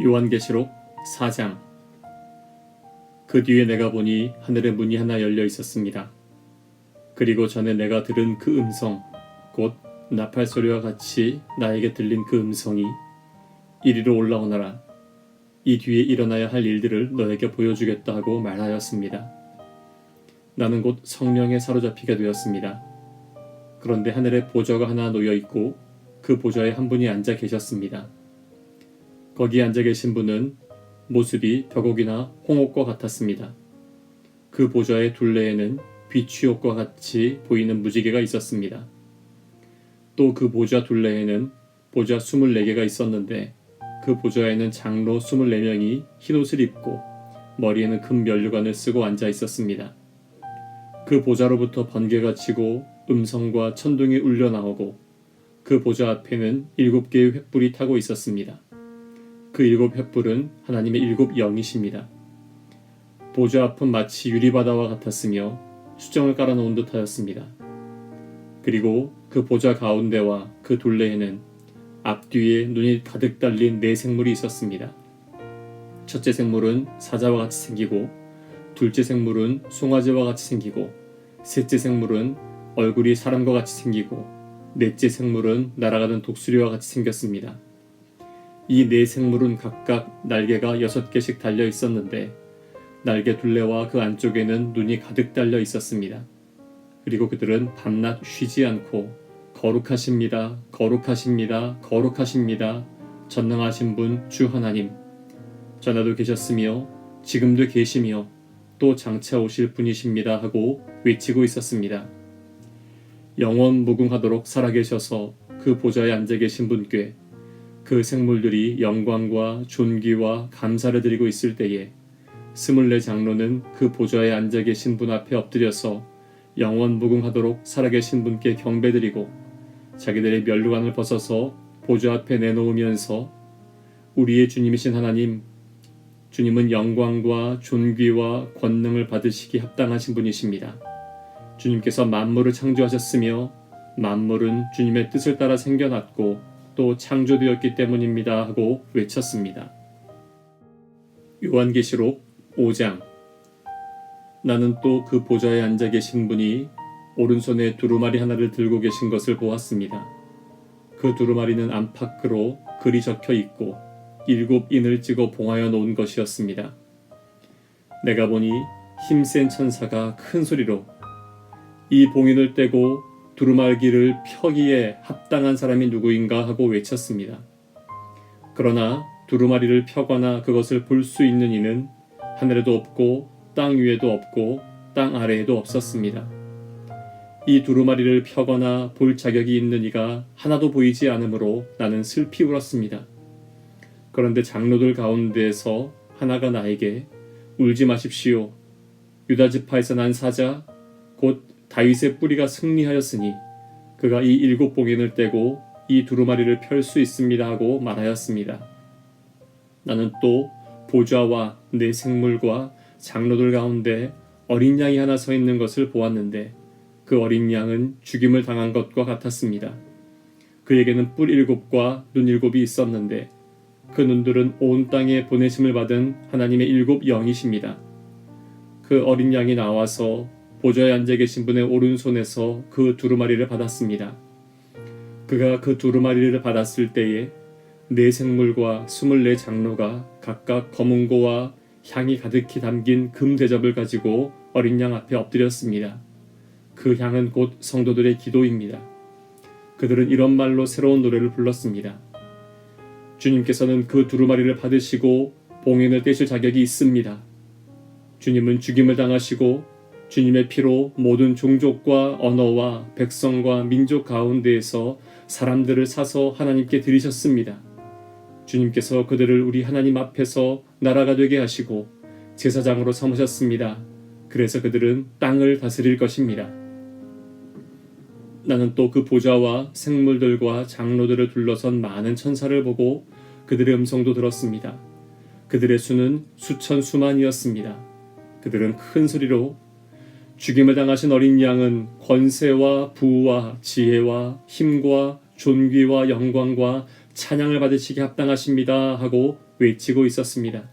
요한계시록 4장. 그 뒤에 내가 보니 하늘에 문이 하나 열려 있었습니다. 그리고 전에 내가 들은 그 음성, 곧 나팔 소리와 같이 나에게 들린 그 음성이 이리로 올라오너라. 이 뒤에 일어나야 할 일들을 너에게 보여주겠다 하고 말하였습니다. 나는 곧 성령에 사로잡히게 되었습니다. 그런데 하늘에 보좌가 하나 놓여 있고 그 보좌에 한 분이 앉아 계셨습니다. 거기에 앉아 계신 분은 모습이 벽옥이나 홍옥과 같았습니다. 그 보좌의 둘레에는 비취옥과 같이 보이는 무지개가 있었습니다. 또 그 보좌 둘레에는 보좌 24개가 있었는데 그 보좌에는 장로 24명이 흰옷을 입고 머리에는 금 면류관을 쓰고 앉아 있었습니다. 그 보좌로부터 번개가 치고 음성과 천둥이 울려 나오고 그 보좌 앞에는 7개의 횃불이 타고 있었습니다. 그 7횃불은 하나님의 7영이십니다. 보좌 앞은 마치 유리바다와 같았으며 수정을 깔아놓은 듯 하였습니다. 그리고 그 보좌 가운데와 그 둘레에는 앞뒤에 눈이 가득 달린 4생물이 있었습니다. 첫째 생물은 사자와 같이 생기고, 둘째 생물은 송아지와 같이 생기고, 셋째 생물은 얼굴이 사람과 같이 생기고, 넷째 생물은 날아가는 독수리와 같이 생겼습니다. 이 4생물은 각각 날개가 6개씩 달려 있었는데 날개 둘레와 그 안쪽에는 눈이 가득 달려 있었습니다. 그리고 그들은 밤낮 쉬지 않고 거룩하십니다, 거룩하십니다, 거룩하십니다. 전능하신 분 주 하나님, 전에도 계셨으며 지금도 계시며 또 장차 오실 분이십니다 하고 외치고 있었습니다. 영원 무궁하도록 살아계셔서 그 보좌에 앉아 계신 분께 그 생물들이 영광과 존귀와 감사를 드리고 있을 때에 24 장로는 그 보좌에 앉아 계신 분 앞에 엎드려서 영원 무궁하도록 살아계신 분께 경배드리고 자기들의 면류관을 벗어서 보좌 앞에 내놓으면서 우리의 주님이신 하나님, 주님은 영광과 존귀와 권능을 받으시기 합당하신 분이십니다. 주님께서 만물을 창조하셨으며 만물은 주님의 뜻을 따라 생겨났고 또 창조되었기 때문입니다 하고 외쳤습니다. 요한계시록 5장. 나는 또 그 보좌에 앉아 계신 분이 오른손에 두루마리 하나를 들고 계신 것을 보았습니다. 그 두루마리는 안팎으로 글이 적혀 있고 7인을 찍어 봉하여 놓은 것이었습니다. 내가 보니 힘센 천사가 큰 소리로 이 봉인을 떼고 두루마기를 펴기에 합당한 사람이 누구인가 하고 외쳤습니다. 그러나 두루마리를 펴거나 그것을 볼 수 있는 이는 하늘에도 없고 땅 위에도 없고 땅 아래에도 없었습니다. 이 두루마리를 펴거나 볼 자격이 있는 이가 하나도 보이지 않으므로 나는 슬피 울었습니다. 그런데 장로들 가운데에서 하나가 나에게 울지 마십시오. 유다 지파에서 난 사자 곧 다윗의 뿌리가 승리하였으니 그가 이 7봉인을 떼고 이 두루마리를 펼 수 있습니다 하고 말하였습니다. 나는 또 보좌와 4생물과 장로들 가운데 어린 양이 하나 서 있는 것을 보았는데 그 어린 양은 죽임을 당한 것과 같았습니다. 그에게는 뿔 7과 눈 7이 있었는데 그 눈들은 온 땅에 보내심을 받은 하나님의 7영이십니다. 그 어린 양이 나와서 보좌에 앉아 계신 분의 오른손에서 그 두루마리를 받았습니다. 그가 그 두루마리를 받았을 때에 4생물과 24 장로가 각각 검은고와 향이 가득히 담긴 금 대접을 가지고 어린 양 앞에 엎드렸습니다. 그 향은 곧 성도들의 기도입니다. 그들은 이런 말로 새로운 노래를 불렀습니다. 주님께서는 그 두루마리를 받으시고 봉인을 떼실 자격이 있습니다. 주님은 죽임을 당하시고 주님의 피로 모든 종족과 언어와 백성과 민족 가운데에서 사람들을 사서 하나님께 드리셨습니다. 주님께서 그들을 우리 하나님 앞에서 나라가 되게 하시고 제사장으로 삼으셨습니다. 그래서 그들은 땅을 다스릴 것입니다. 나는 또 그 보좌와 생물들과 장로들을 둘러선 많은 천사를 보고 그들의 음성도 들었습니다. 그들의 수는 수천 수만이었습니다. 그들은 큰 소리로 죽임을 당하신 어린 양은 권세와 부와 지혜와 힘과 존귀와 영광과 찬양을 받으시기 합당하십니다 하고 외치고 있었습니다.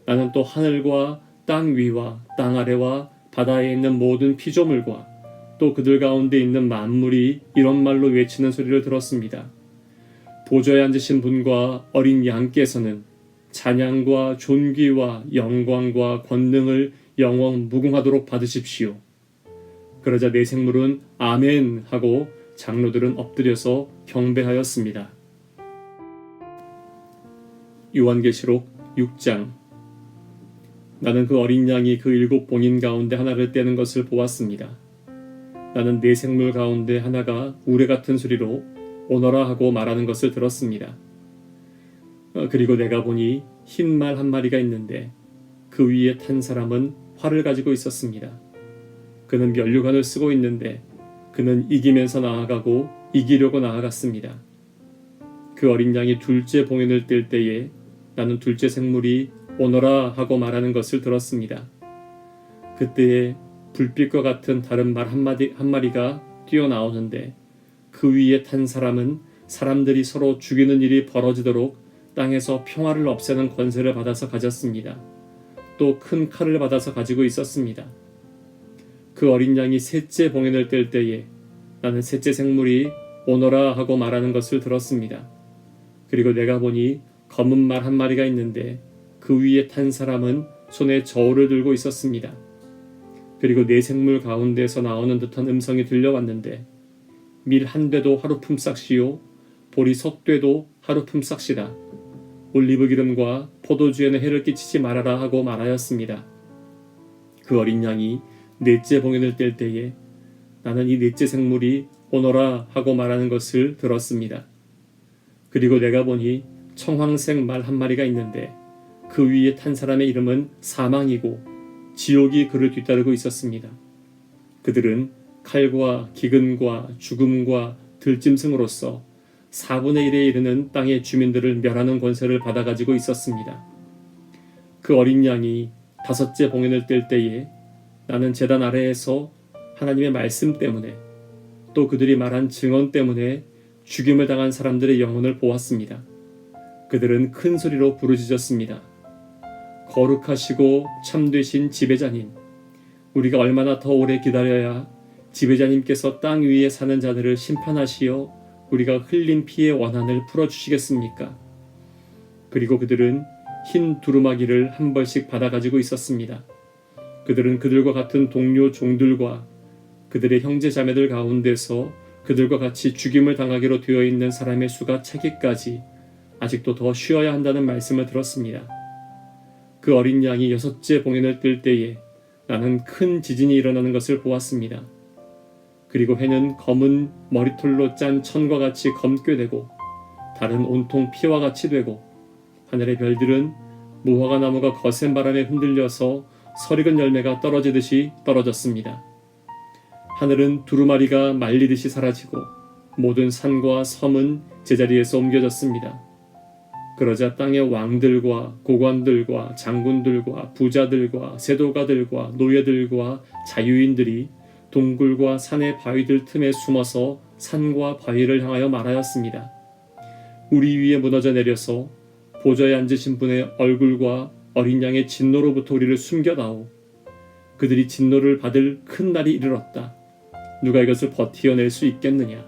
나는 또 하늘과 땅 위와 땅 아래와 바다에 있는 모든 피조물과 또 그들 가운데 있는 만물이 이런 말로 외치는 소리를 들었습니다. 보좌에 앉으신 분과 어린 양께서는 찬양과 존귀와 영광과 권능을 영원 무궁하도록 받으십시오. 그러자 네 생물은 아멘 하고 장로들은 엎드려서 경배하였습니다. 요한계시록 6장. 나는 그 어린 양이 그 7 봉인 가운데 하나를 떼는 것을 보았습니다. 나는 네 생물 가운데 하나가 우레 같은 소리로 오너라 하고 말하는 것을 들었습니다. 그리고 내가 보니 흰 말 한 마리가 있는데 그 위에 탄 사람은 활을 가지고 있었습니다. 그는 면류관을 쓰고 있는데 그는 이기면서 나아가고 이기려고 나아갔습니다. 그 어린 양이 둘째 봉인을 뗄 때에 나는 둘째 생물이 오너라 하고 말하는 것을 들었습니다. 그때에 불빛과 같은 다른 말 한 마리가 뛰어나오는데 그 위에 탄 사람은 사람들이 서로 죽이는 일이 벌어지도록 땅에서 평화를 없애는 권세를 받아서 가졌습니다. 또 큰 칼을 받아서 가지고 있었습니다. 그 어린 양이 셋째 봉인을 뗄 때에 나는 셋째 생물이 오너라 하고 말하는 것을 들었습니다. 그리고 내가 보니 검은 말 한 마리가 있는데 그 위에 탄 사람은 손에 저울을 들고 있었습니다. 그리고 네 생물 가운데서 나오는 듯한 음성이 들려왔는데 밀 한 되도 하루 품삯이요 보리 석 되도 하루 품삯이다. 올리브 기름과 포도주에는 해를 끼치지 말아라 하고 말하였습니다. 그 어린 양이 넷째 봉인을 뗄 때에 나는 이 넷째 생물이 오너라 하고 말하는 것을 들었습니다. 그리고 내가 보니 청황색 말 한 마리가 있는데 그 위에 탄 사람의 이름은 사망이고 지옥이 그를 뒤따르고 있었습니다. 그들은 칼과 기근과 죽음과 들짐승으로서 4분의 1에 이르는 땅의 주민들을 멸하는 권세를 받아가지고 있었습니다. 그 어린 양이 다섯째 봉인을 뗄 때에 나는 제단 아래에서 하나님의 말씀 때문에 또 그들이 말한 증언 때문에 죽임을 당한 사람들의 영혼을 보았습니다. 그들은 큰 소리로 부르짖었습니다. 거룩하시고 참되신 지배자님, 우리가 얼마나 더 오래 기다려야 지배자님께서 땅 위에 사는 자들을 심판하시어 우리가 흘린 피의 원한을 풀어주시겠습니까? 그리고 그들은 흰 두루마기를 한 벌씩 받아가지고 있었습니다. 그들은 그들과 같은 동료 종들과 그들의 형제 자매들 가운데서 그들과 같이 죽임을 당하기로 되어 있는 사람의 수가 차기까지 아직도 더 쉬어야 한다는 말씀을 들었습니다. 그 어린 양이 여섯째 봉인을 뜰 때에 나는 큰 지진이 일어나는 것을 보았습니다. 그리고 해는 검은 머리털로 짠 천과 같이 검게 되고 달은 온통 피와 같이 되고 하늘의 별들은 무화과 나무가 거센 바람에 흔들려서 설익은 열매가 떨어지듯이 떨어졌습니다. 하늘은 두루마리가 말리듯이 사라지고 모든 산과 섬은 제자리에서 옮겨졌습니다. 그러자 땅의 왕들과 고관들과 장군들과 부자들과 세도가들과 노예들과 자유인들이 동굴과 산의 바위들 틈에 숨어서 산과 바위를 향하여 말하였습니다. 우리 위에 무너져 내려서 보좌에 앉으신 분의 얼굴과 어린 양의 진노로부터 우리를 숨겨다오. 그들이 진노를 받을 큰 날이 이르렀다. 누가 이것을 버티어낼 수 있겠느냐.